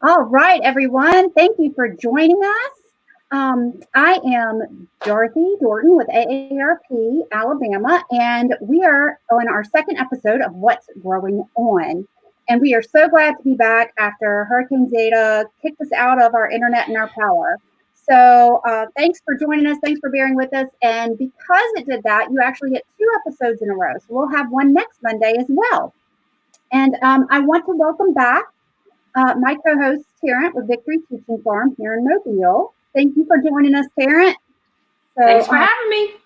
All right, everyone. Thank you for joining us. I am Dorothy Dorton with AARP Alabama, and we are on our second episode of What's Growing On. And we are so glad to be back after Hurricane Zeta kicked us out of our internet and our power. So thanks for joining us. Thanks for bearing with us. And because it did that, you actually get 2 episodes in a row. So we'll have one next Monday as well. And I want to welcome back my co-host, Terrence, with Victory Teaching Farm here in Mobile. Thank you for joining us, Terrence. Thanks for having me.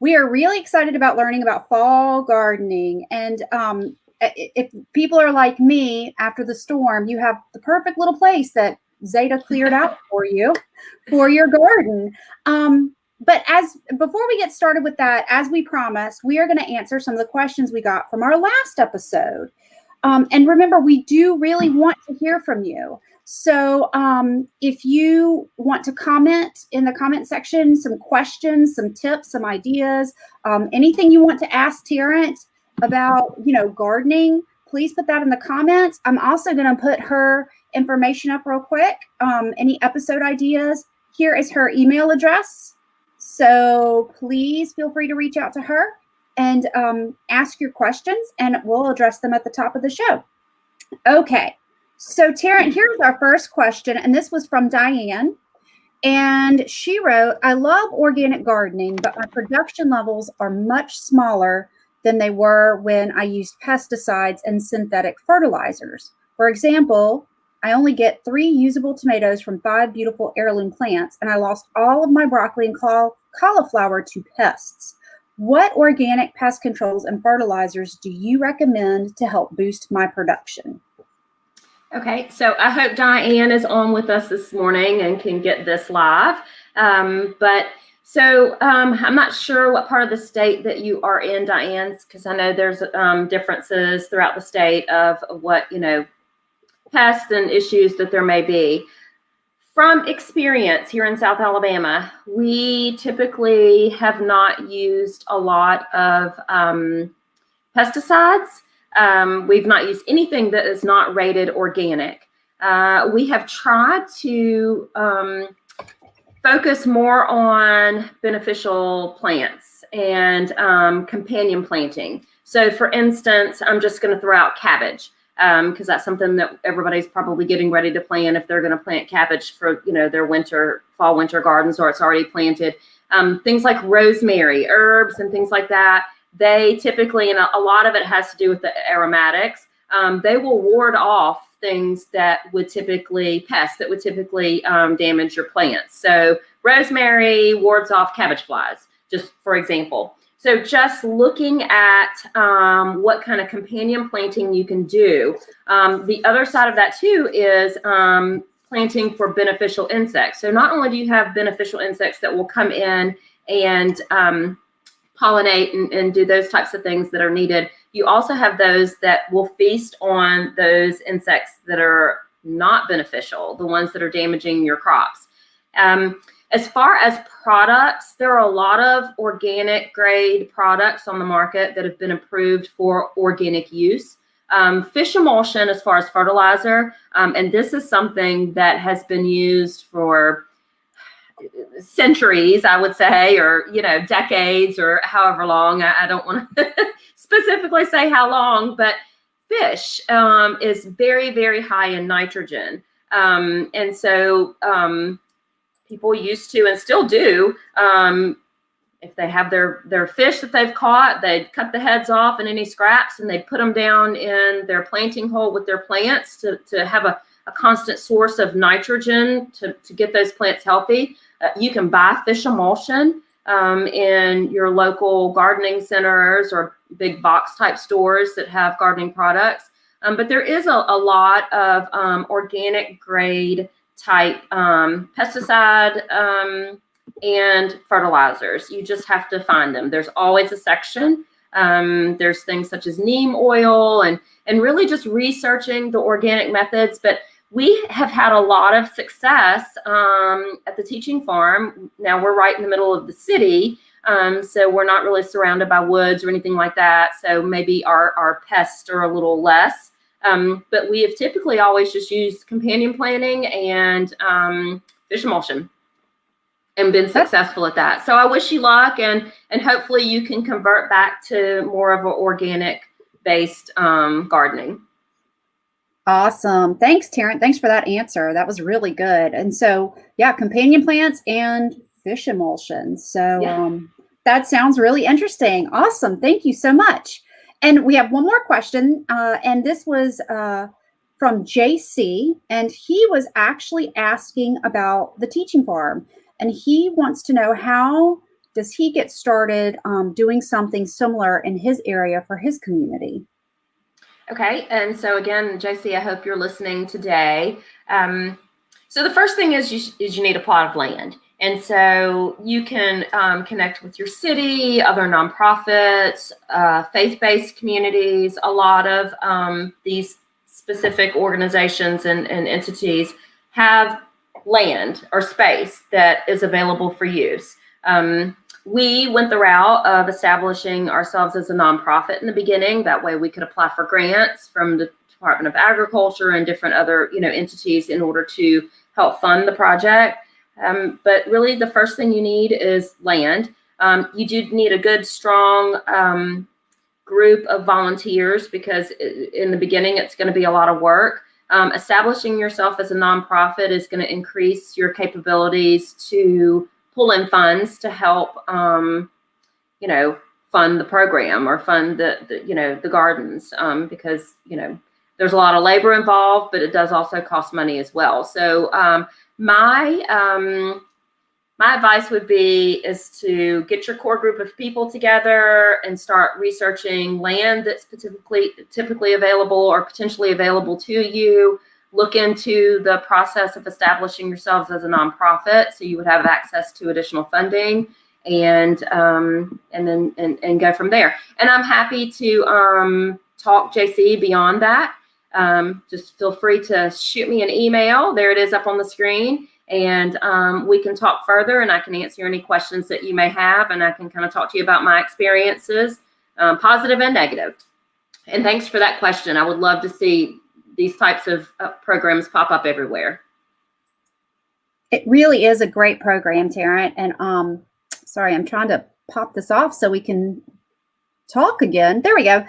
We are really excited about learning about fall gardening. And if people are like me, after the storm, you have the perfect little place that Zeta cleared out for you for your garden. But before we get started with that, as we promised, we are going to answer some of the questions we got from our last episode. And remember, we do really want to hear from you. So if you want to comment in the comment section, some questions, some tips, some ideas, anything you want to ask Terrence about, gardening, please put that in the comments. I'm also going to put her information up real quick. Any episode ideas. Here is her email address. So please feel free to reach out to her and ask your questions, and we'll address them at the top of the show. Okay, so Terrence, here's our first question, and this was from Diane. And she wrote, I love organic gardening, but my production levels are much smaller than they were when I used pesticides and synthetic fertilizers. For example, I only get 3 usable tomatoes from 5 beautiful heirloom plants, and I lost all of my broccoli and cauliflower to pests. What organic pest controls and fertilizers do you recommend to help boost my production? Okay, so I hope Diane is on with us this morning and can get this live. I'm not sure what part of the state that you are in, Diane, because I know there's differences throughout the state of what, pests and issues that there may be. From experience here in South Alabama, we typically have not used a lot of pesticides. We've not used anything that is not rated organic. We have tried to focus more on beneficial plants and companion planting. So for instance, I'm just going to throw out cabbage. Because that's something that everybody's probably getting ready to plant if they're going to plant cabbage for, their fall winter gardens, or it's already planted. Things like rosemary, herbs, and things like that, they typically, and a lot of it has to do with the aromatics, they will ward off things that would typically, pests that would typically damage your plants. So rosemary wards off cabbage flies, just for example. So just looking at what kind of companion planting you can do. The other side of that too is planting for beneficial insects. So not only do you have beneficial insects that will come in and pollinate and do those types of things that are needed, you also have those that will feast on those insects that are not beneficial, the ones that are damaging your crops. As far as products, there are a lot of organic grade products on the market that have been approved for organic use. Fish emulsion as far as fertilizer, and this is something that has been used for centuries, I would say, or decades, or however long. I don't want to specifically say how long, but fish is very, very high in nitrogen. And so people used to, and still do, if they have their fish that they've caught, they'd cut the heads off and any scraps, and they put them down in their planting hole with their plants to have a constant source of nitrogen to get those plants healthy. You can buy fish emulsion in your local gardening centers or big box type stores that have gardening products. But there is a lot of organic grade type pesticide and fertilizers. You just have to find them. There's always a section. There's things such as neem oil and really just researching the organic methods. But we have had a lot of success at the teaching farm. Now we're right in the middle of the city, so we're not really surrounded by woods or anything like that. So maybe our pests are a little less. But we have typically always just used companion planting and fish emulsion and been successful at that. So I wish you luck, and hopefully you can convert back to more of an organic based gardening. Awesome. Thanks, Taryn. Thanks for that answer. That was really good. And so, yeah, companion plants and fish emulsion. So that sounds really interesting. Awesome. Thank you so much. And we have one more question. And this was from JC. And he was actually asking about the teaching farm. And he wants to know, how does he get started doing something similar in his area for his community? Okay, and so again, JC, I hope you're listening today. So the first thing is you need a plot of land. And so you can connect with your city, other nonprofits, faith-based communities. A lot of these specific organizations and entities have land or space that is available for use. We went the route of establishing ourselves as a nonprofit in the beginning. That way we could apply for grants from the Department of Agriculture and different other entities in order to help fund the project. But really the first thing you need is land. You do need a good, strong group of volunteers, because in the beginning it's going to be a lot of work. Establishing yourself as a nonprofit is going to increase your capabilities to pull in funds to help, fund the program or fund the gardens, because, there's a lot of labor involved, but it does also cost money as well. So my advice would be is to get your core group of people together and start researching land that's typically available or potentially available to you. Look into the process of establishing yourselves as a nonprofit, so you would have access to additional funding, and then go from there. And I'm happy to talk, JC, beyond that. Just feel free to shoot me an email. There it is up on the screen, and we can talk further, and I can answer any questions that you may have, and I can kind of talk to you about my experiences, positive and negative. And thanks for that question. I would love to see these types of programs pop up everywhere. It really is a great program, Taryn. And sorry, I'm trying to pop this off so we can talk again. There we go.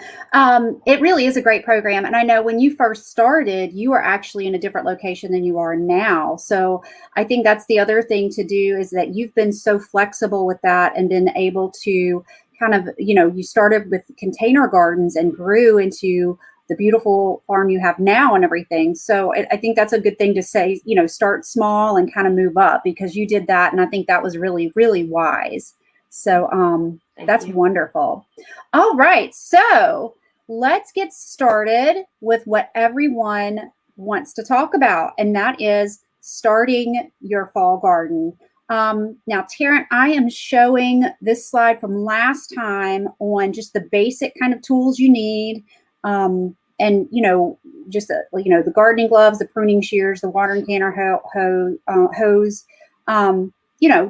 It really is a great program. And I know when you first started, you were actually in a different location than you are now. So I think that's the other thing to do, is that you've been so flexible with that and been able to kind of, you started with container gardens and grew into the beautiful farm you have now and everything. So I think that's a good thing to say, start small and kind of move up, because you did that. And I think that was really, really wise. So that's wonderful. All right. So let's get started with what everyone wants to talk about. And that is starting your fall garden. Now, Taryn, I am showing this slide from last time on just the basic kind of tools you need. And, just, the gardening gloves, the pruning shears, the watering can or hose,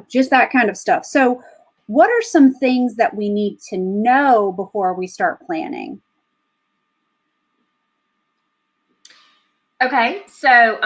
just that kind of stuff. So what are some things that we need to know before we start planning? Okay. So,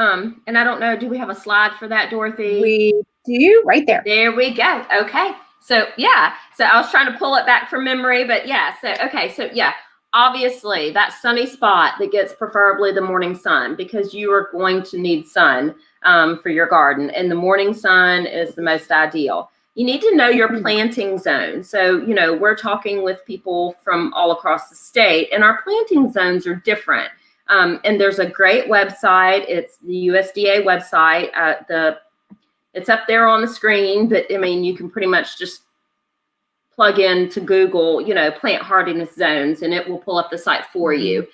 and I don't know, do we have a slide for that, Dorothy? We do, right there. There we go. Okay. So, yeah. So I was trying to pull it back from memory, but yeah. So, okay. So, yeah. Obviously, that sunny spot that gets preferably the morning sun, because you are going to need sun for your garden, and the morning sun is the most ideal. You need to know your planting zone. So, we're talking with people from all across the state, and our planting zones are different. And there's a great website. It's the USDA website. It's up there on the screen, but you can pretty much just plug into Google, plant hardiness zones, and it will pull up the site for you.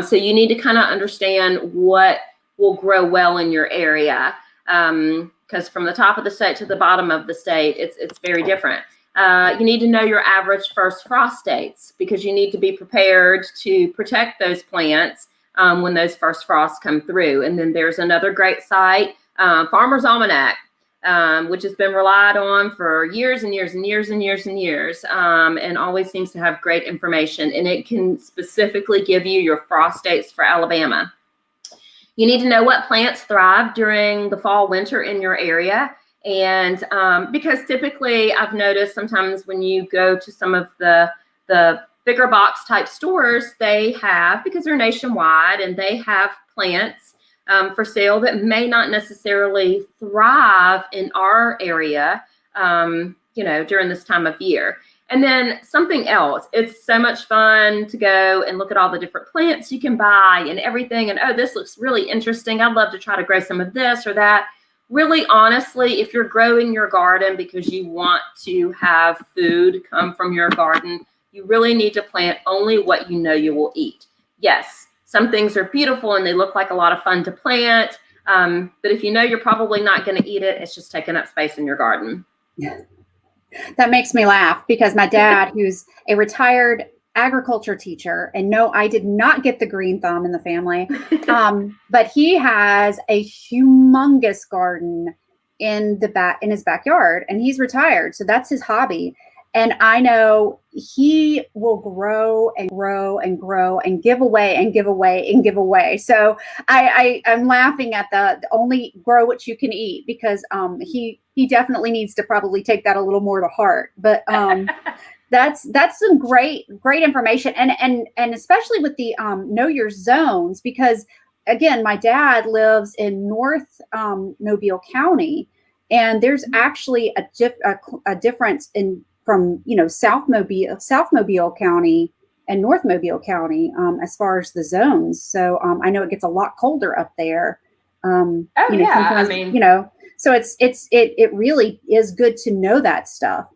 So you need to kind of understand what will grow well in your area, because from the top of the state to the bottom of the state, it's very different. You need to know your average first frost dates, because you need to be prepared to protect those plants when those first frosts come through. And then there's another great site, Farmer's Almanac. which has been relied on for years and years and years and years and years, and always seems to have great information. And it can specifically give you your frost dates for Alabama. You need to know what plants thrive during the fall, winter in your area. And because typically I've noticed sometimes when you go to some of the bigger box type stores, they have, because they're nationwide, and they have plants for sale that may not necessarily thrive in our area, during this time of year. And then something else, it's so much fun to go and look at all the different plants you can buy and everything. And, oh, this looks really interesting. I'd love to try to grow some of this or that. Really, honestly, if you're growing your garden because you want to have food come from your garden, you really need to plant only what you know you will eat. Yes, some things are beautiful and they look like a lot of fun to plant. But if you know you're probably not going to eat it, it's just taking up space in your garden. Yeah. That makes me laugh because my dad, who's a retired agriculture teacher, and no, I did not get the green thumb in the family, but he has a humongous garden in his backyard, and he's retired, so that's his hobby. And I know he will grow and grow and grow and give away and give away and give away. So I'm laughing at the only grow what you can eat, because he definitely needs to probably take that a little more to heart. But that's some great information, and especially with the know your zones, because again, my dad lives in North Mobile County, and there's actually a difference from South Mobile County and North Mobile County as far as the zones. So I know it gets a lot colder up there. So it really is good to know that stuff.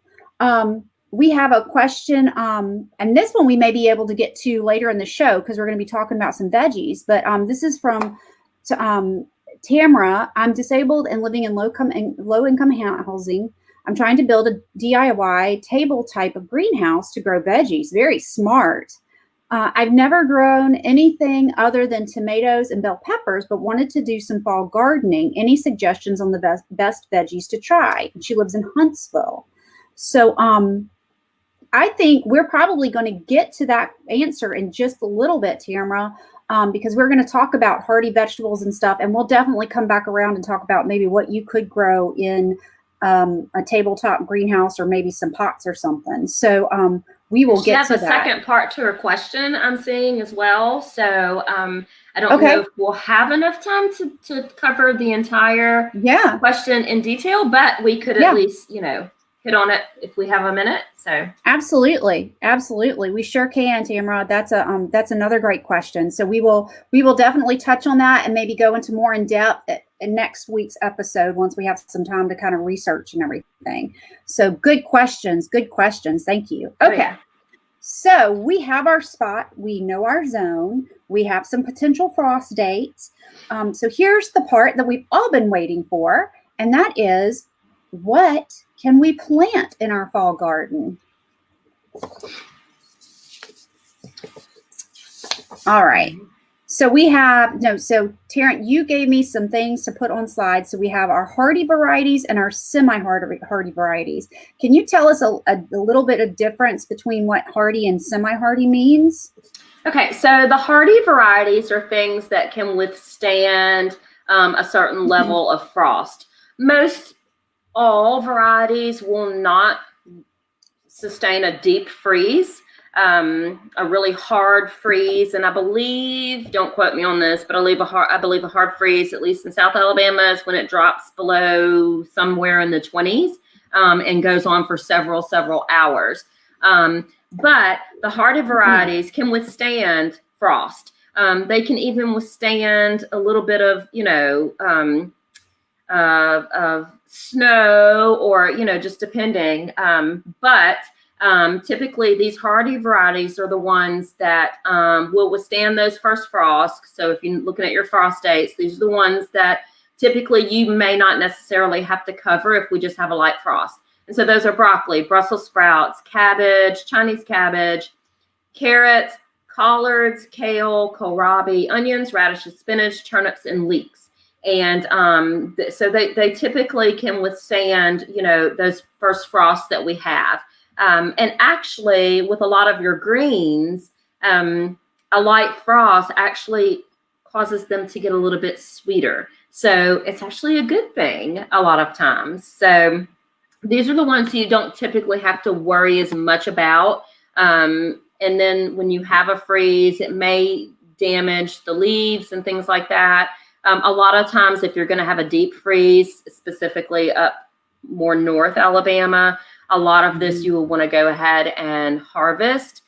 We have a question, and this one we may be able to get to later in the show because we're going to be talking about some veggies. But this is from Tamara. I'm disabled and living in low income housing. I'm trying to build a DIY table type of greenhouse to grow veggies. Very smart. I've never grown anything other than tomatoes and bell peppers, but wanted to do some fall gardening. Any suggestions on the best veggies to try? She lives in Huntsville. So I think we're probably going to get to that answer in just a little bit, Tamara, because we're going to talk about hardy vegetables and stuff, and we'll definitely come back around and talk about maybe what you could grow in a tabletop greenhouse or maybe some pots or something. So we will get to that. She has a second part to her question I'm seeing as well. So I don't know if we'll have enough time to cover the entire question in detail, but we could at least, hit on it if we have a minute. So absolutely, we sure can, Tamara. That's another great question. So we will definitely touch on that and maybe go into more in depth in next week's episode once we have some time to kind of research and everything. So good questions. Thank you. Okay. So we have our spot. We know our zone. We have some potential frost dates. So here's the part that we've all been waiting for, and that is, what can we plant in our fall garden? All right. So Tarrant, you gave me some things to put on slides. So we have our hardy varieties and our semi-hardy varieties. Can you tell us a little bit of difference between what hardy and semi-hardy means? Okay, so the hardy varieties are things that can withstand a certain level of frost. All varieties will not sustain a deep freeze, a really hard freeze, and I believe, don't quote me on this, but I believe a hard freeze, at least in South Alabama, is when it drops below somewhere in the 20s and goes on for several hours. But the hardy varieties can withstand frost. They can even withstand a little bit of, of snow, or just depending, but typically these hardy varieties are the ones that will withstand those first frosts. So if you're looking at your frost dates, these are the ones that typically you may not necessarily have to cover if we just have a light frost. And so those are broccoli, Brussels sprouts, cabbage, Chinese cabbage, carrots, collards, kale, kohlrabi, onions, radishes, spinach, turnips, and leeks. And so they typically can withstand, those first frosts that we have. And actually, with a lot of your greens, a light frost actually causes them to get a little bit sweeter. So it's actually a good thing a lot of times. So these are the ones you don't typically have to worry as much about. And then when you have a freeze, it may damage the leaves and things like that. A lot of times, if you're going to have a deep freeze, specifically up more North Alabama, a lot of this you will want to go ahead and harvest.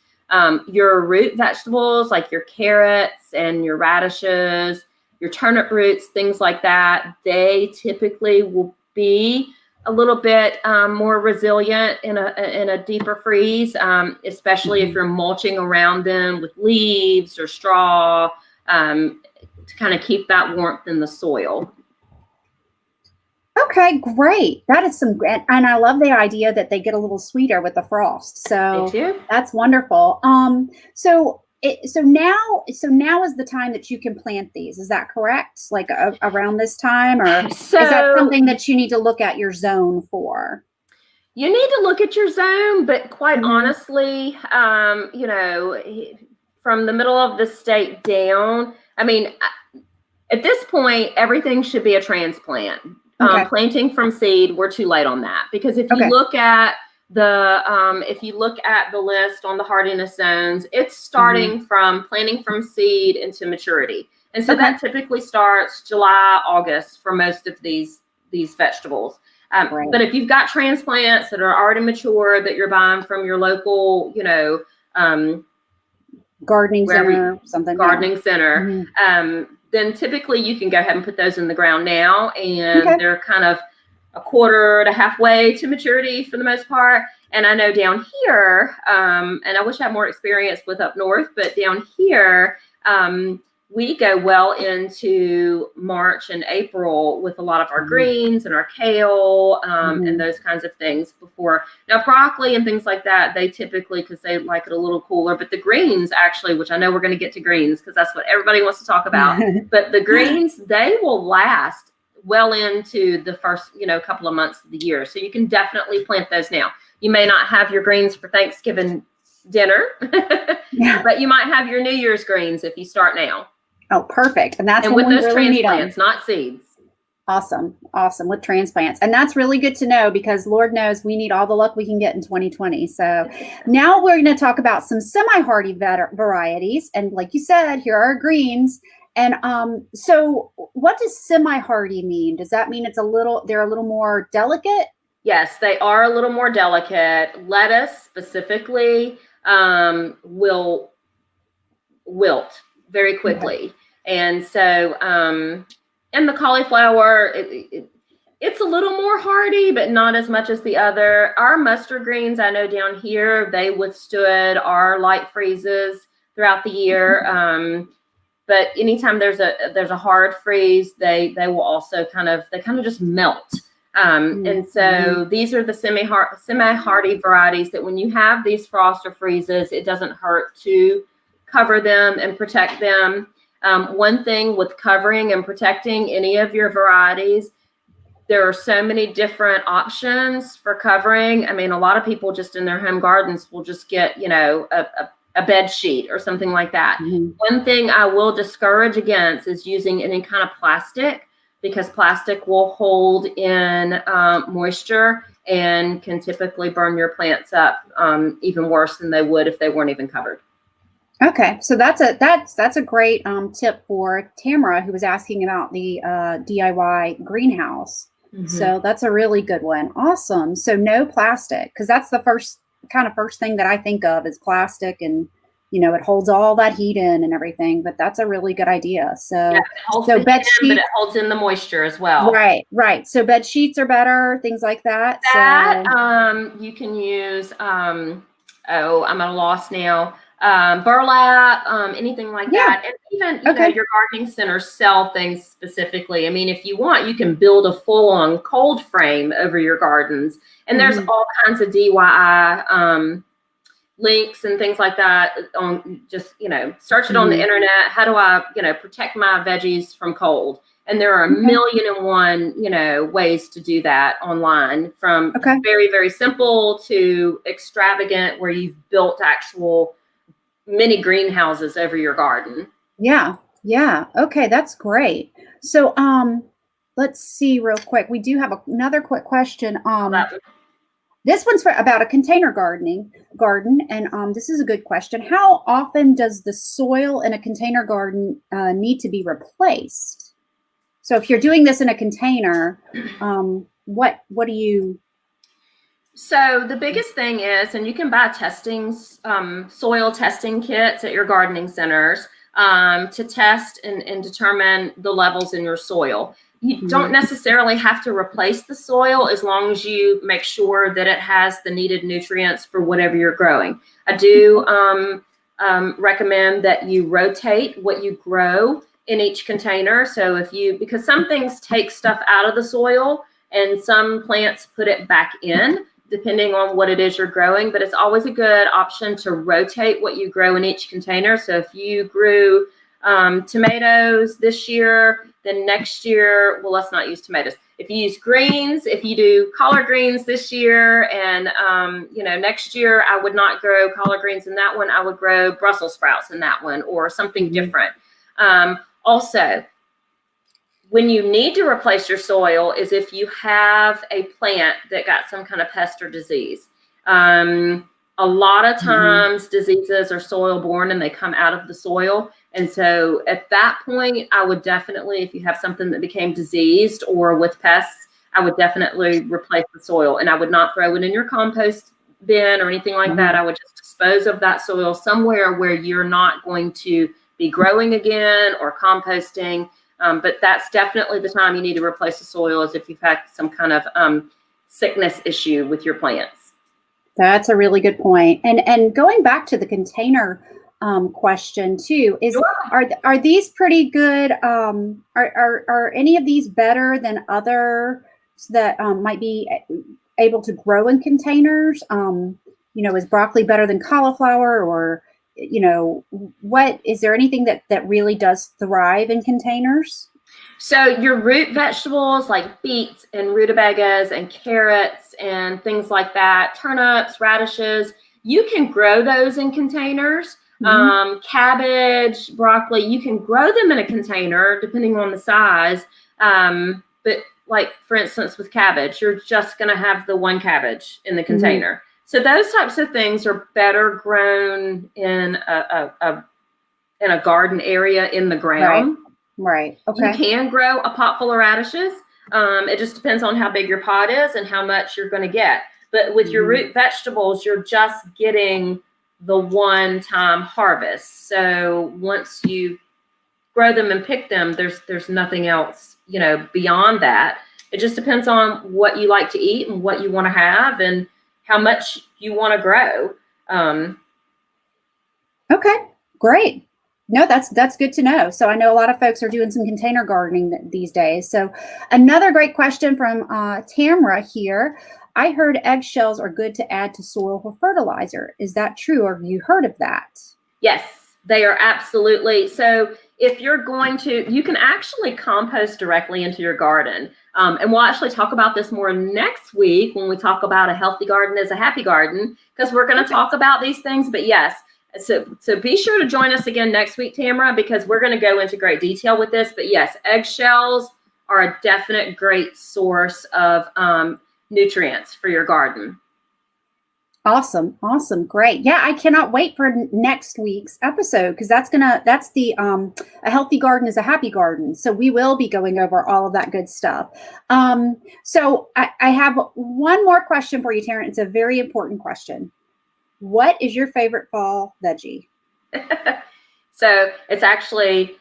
Your root vegetables, like your carrots and your radishes, your turnip roots, things like that, they typically will be a little bit more resilient in a deeper freeze, especially if you're mulching around them with leaves or straw, to kind of keep that warmth in the soil. Okay, great. That is and I love the idea that they get a little sweeter with the frost. So that's wonderful. So now is the time that you can plant these. Is that correct? Like around this time, or is that something that you need to look at your zone for? You need to look at your zone, but quite honestly, from the middle of the state down, I mean, at this point, everything should be a transplant. Planting from seed, we're too late on that, because if you look at the list on the hardiness zones, it's starting from planting from seed into maturity, and so that typically starts July, August for most of these vegetables. But if you've got transplants that are already mature that you're buying from your local, gardening center, then typically you can go ahead and put those in the ground now, and they're kind of a quarter to halfway to maturity for the most part. And I know down here, and I wish I had more experience with up north, but down here, we go well into March and April with a lot of our greens and our kale and those kinds of things before. Now, broccoli and things like that, they typically, because they like it a little cooler, but the greens actually, which I know we're going to get to greens because that's what everybody wants to talk about, but the greens, they will last well into the first, couple of months of the year. So you can definitely plant those now. You may not have your greens for Thanksgiving dinner, but you might have your New Year's greens if you start now. Oh, perfect. And that's with those transplants, not seeds. Awesome. With transplants. And that's really good to know, because Lord knows we need all the luck we can get in 2020. So now we're going to talk about some semi-hardy varieties. And like you said, here are greens. And so what does semi-hardy mean? Does that mean they're a little more delicate? Yes, they are a little more delicate. Lettuce specifically will wilt very quickly. And so, and the cauliflower, it's a little more hardy, but not as much as the other. Our mustard greens, I know down here, they withstood our light freezes throughout the year. But anytime there's a hard freeze, they will also kind of just melt. And so these are the semi-hardy varieties that when you have these frost or freezes, it doesn't hurt to cover them and protect them. One thing with covering and protecting any of your varieties, there are so many different options for covering. I mean, a lot of people just in their home gardens will just get, a bed sheet or something like that. One thing I will discourage against is using any kind of plastic, because plastic will hold in moisture and can typically burn your plants up even worse than they would if they weren't even covered. Okay, so that's a great tip for Tamara, who was asking about the DIY greenhouse. So that's a really good one. Awesome. So no plastic, because that's the first thing that I think of is plastic, and it holds all that heat in and everything. But that's a really good idea. So bed sheets, but it holds in the moisture as well. Right. So bed sheets are better, things like that. You can use I'm at a loss now. Burlap, anything like that. And even, your gardening centers sell things specifically. I mean, if you want, you can build a full-on cold frame over your gardens. And there's all kinds of DIY links and things like that on just, search it on the internet. How do I, protect my veggies from cold? And there are a million and one, ways to do that online, from very, very simple to extravagant, where you've built actual mini greenhouses over your garden. Yeah. Yeah. Okay. That's great. So, let's see real quick. We do have another quick question. This one's about a container garden, and this is a good question. How often does the soil in a container garden need to be replaced? So if you're doing this in a container, what do you? So the biggest thing is, and you can buy soil testing kits at your gardening centers to test and determine the levels in your soil. You don't necessarily have to replace the soil as long as you make sure that it has the needed nutrients for whatever you're growing. I do recommend that you rotate what you grow in each container. So because some things take stuff out of the soil and some plants put it back in, depending on what it is you're growing, but it's always a good option to rotate what you grow in each container. So if you grew tomatoes this year, then next year, well, let's not use tomatoes. If you use greens, if you do collard greens this year, and next year I would not grow collard greens in that one. I would grow Brussels sprouts in that one, or something different. Also, when you need to replace your soil is if you have a plant that got some kind of pest or disease. A lot of times diseases are soil borne and they come out of the soil. And so at that point, I would definitely, if you have something that became diseased or with pests, I would definitely replace the soil. And I would not throw it in your compost bin or anything like that. I would just dispose of that soil somewhere where you're not going to be growing again or composting. But that's definitely the time you need to replace the soil, is if you've had some kind of sickness issue with your plants. That's a really good point. And going back to the container question too, are these pretty good? Are any of these better than others that might be able to grow in containers? Is broccoli better than cauliflower, or what is there anything that really does thrive in containers? So your root vegetables like beets and rutabagas and carrots and things like that, turnips, radishes, you can grow those in containers. Cabbage, broccoli, you can grow them in a container depending on the size. But like, for instance, with cabbage, you're just going to have the one cabbage in the container. So those types of things are better grown in a garden area in the ground. Right. Okay. You can grow a pot full of radishes. It just depends on how big your pot is and how much you're going to get. But with your root vegetables, you're just getting the one-time harvest. So once you grow them and pick them, there's nothing else, beyond that. It just depends on what you like to eat and what you want to have and how much you want to grow. Okay, great. No, that's good to know. So I know a lot of folks are doing some container gardening these days. So another great question from Tamra here. I heard eggshells are good to add to soil for fertilizer. Is that true, or have you heard of that? Yes, they are absolutely. So if you're going to, you can actually compost directly into your garden. And we'll actually talk about this more next week when we talk about a healthy garden is a happy garden, because we're going to talk about these things. But yes, so be sure to join us again next week, Tamara, because we're going to go into great detail with this. But yes, eggshells are a definite great source of nutrients for your garden. Awesome. Great. Yeah, I cannot wait for next week's episode, because that's the a healthy garden is a happy garden. So we will be going over all of that good stuff. So I have one more question for you, Taryn. It's a very important question. What is your favorite fall veggie? So it's actually,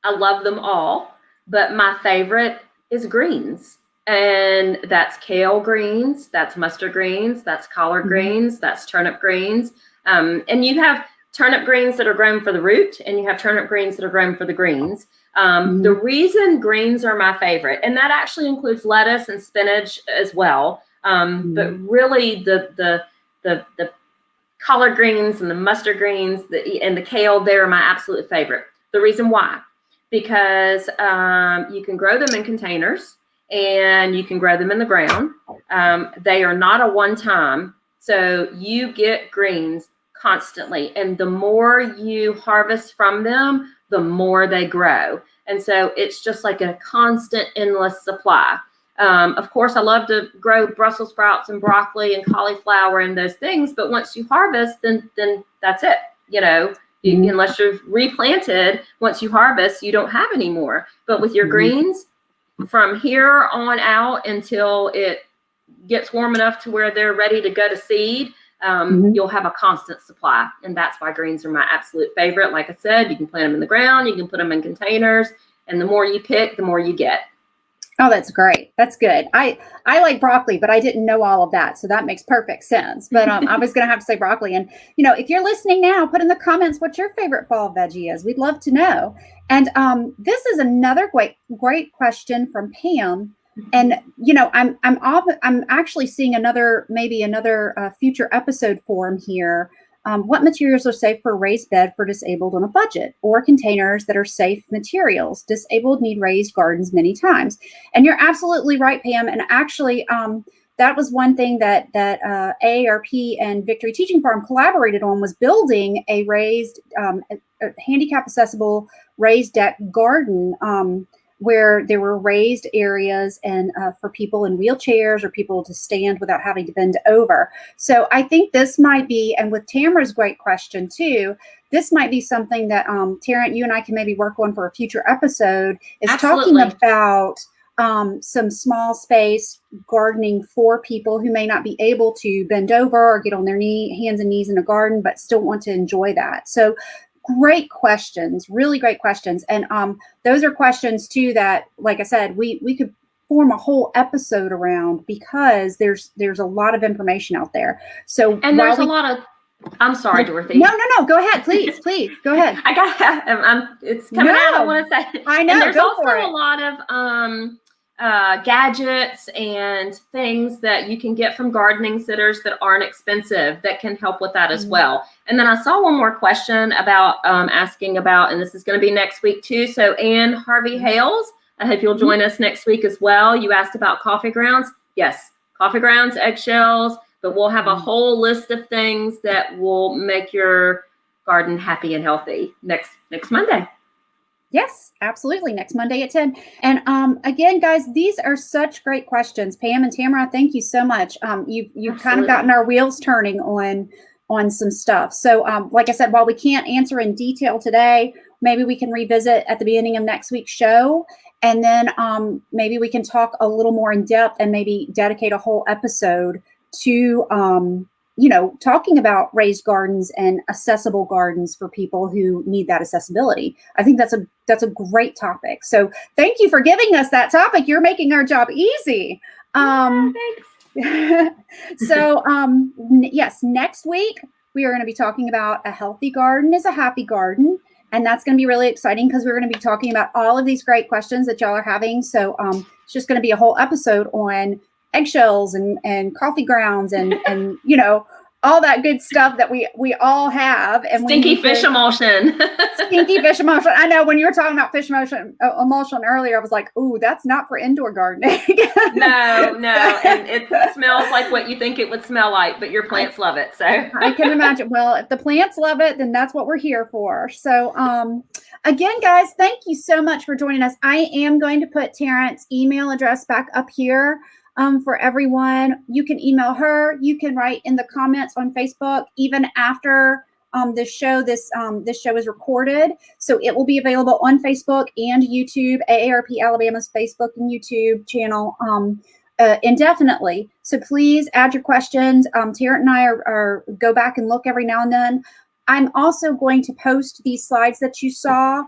I love them all, but my favorite is greens. And that's kale greens, that's mustard greens, that's collard greens, that's turnip greens. And you have turnip greens that are grown for the root, and you have turnip greens that are grown for the greens. The reason greens are my favorite, and that actually includes lettuce and spinach as well. But really the collard greens and the mustard greens and the kale, they're my absolute favorite. The reason why, because you can grow them in containers and you can grow them in the ground. They are not a one-time, so you get greens constantly, and the more you harvest from them, the more they grow. And so it's just like a constant, endless supply. Of course, I love to grow Brussels sprouts and broccoli and cauliflower and those things, but once you harvest, then that's it. Unless you've replanted, once you harvest, you don't have any more. But with your greens, from here on out until it gets warm enough to where they're ready to go to seed, you'll have a constant supply. And that's why greens are my absolute favorite. Like I said, you can plant them in the ground, you can put them in containers, and the more you pick, the more you get. Oh, that's great. That's good. I like broccoli, but I didn't know all of that. So that makes perfect sense. But I was going to have to say broccoli. And, if you're listening now, put in the comments what your favorite fall veggie is. We'd love to know. And this is another great question from Pam. And, I'm actually seeing another future episode form here. What materials are safe for a raised bed for disabled on a budget, or containers that are safe materials? Disabled need raised gardens many times. And you're absolutely right, Pam. And actually, that was one thing that AARP and Victory Teaching Farm collaborated on, was building a raised, handicap accessible raised deck garden, where there were raised areas and for people in wheelchairs or people to stand without having to bend over. So I think this might be, and with Tamara's great question too, this might be something that Tarrant, you and I can maybe work on for a future episode, is Absolutely. talking about some small space gardening for people who may not be able to bend over or get on their hands and knees in a garden, but still want to enjoy that. So great questions, really great questions. And those are questions too that, like I said, we could form a whole episode around, because there's a lot of information out there. So, and there's a lot of, I'm sorry, Dorothy. No, go ahead, please go ahead. It's coming out, I want to say. I know. And there's also a lot of gadgets and things that you can get from gardening sitters that aren't expensive, that can help with that as well. And then I saw one more question about asking about, and this is going to be next week too. So Ann Harvey Hales, I hope you'll join us next week as well. You asked about coffee grounds. Yes, coffee grounds, eggshells, but we'll have a whole list of things that will make your garden happy and healthy next Monday. Yes, absolutely. Next Monday at 10. And again, guys, these are such great questions. Pam and Tamara, thank you so much. You've kind of gotten our wheels turning on some stuff. So like I said, while we can't answer in detail today, maybe we can revisit at the beginning of next week's show. And then maybe we can talk a little more in depth and maybe dedicate a whole episode to talking about raised gardens and accessible gardens for people who need that accessibility. I think that's a great topic. So thank you for giving us that topic. You're making our job easy. Thanks. So yes, next week we are going to be talking about a healthy garden is a happy garden. And that's going to be really exciting, because we're going to be talking about all of these great questions that y'all are having. So it's just going to be a whole episode on eggshells and coffee grounds and all that good stuff that we all have. And stinky fish emulsion. Stinky fish emulsion. I know, when you were talking about fish emulsion earlier, I was like, ooh, that's not for indoor gardening. No. And it smells like what you think it would smell like, but your plants love it. So I can imagine. Well, if the plants love it, then that's what we're here for. So again, guys, thank you so much for joining us. I am going to put Tarrant's email address back up here. For everyone, you can email her. You can write in the comments on Facebook, even after this show. This show is recorded, so it will be available on Facebook and YouTube, AARP Alabama's Facebook and YouTube channel, indefinitely. So please add your questions. Tarrant and I are go back and look every now and then. I'm also going to post these slides that you saw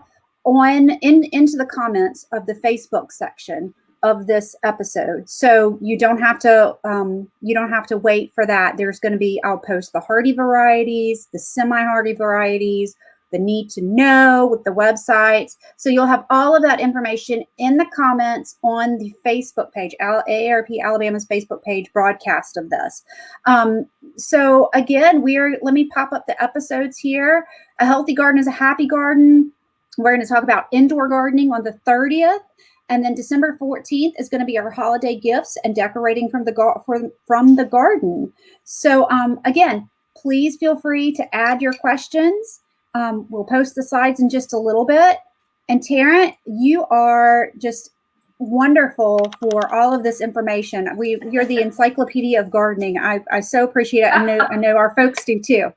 into the comments of the Facebook section of this episode. So you don't have to wait for that. There's going to be, I'll post the hardy varieties, the semi-hardy varieties, the need to know with the websites. So you'll have all of that information in the comments on the Facebook page, AARP Alabama's Facebook page broadcast of this. So again, let me pop up the episodes here. A healthy garden is a happy garden. We're going to talk about indoor gardening on the 30th. And then December 14th is going to be our holiday gifts and decorating from the garden. So again, please feel free to add your questions. We'll post the slides in just a little bit. And Tarrant, you are just wonderful for all of this information. You're the encyclopedia of gardening. I so appreciate it. I know our folks do too.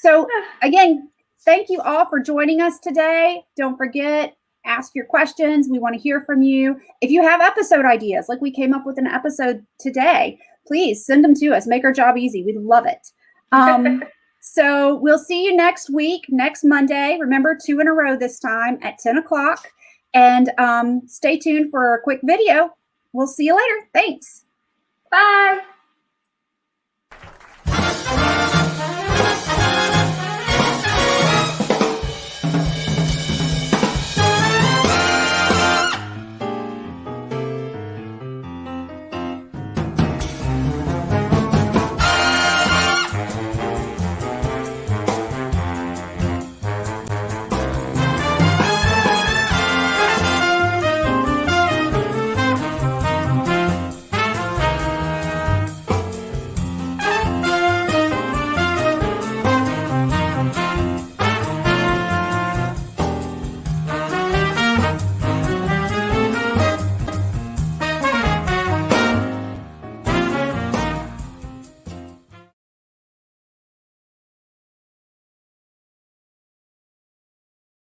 So again, thank you all for joining us today. Don't forget, ask your questions. We want to hear from you. If you have episode ideas, like we came up with an episode today, please send them to us. Make our job easy. We'd love it. So we'll see you next week, next Monday. Remember, 2 in a row this time at 10 o'clock. And stay tuned for a quick video. We'll see you later. Thanks. Bye.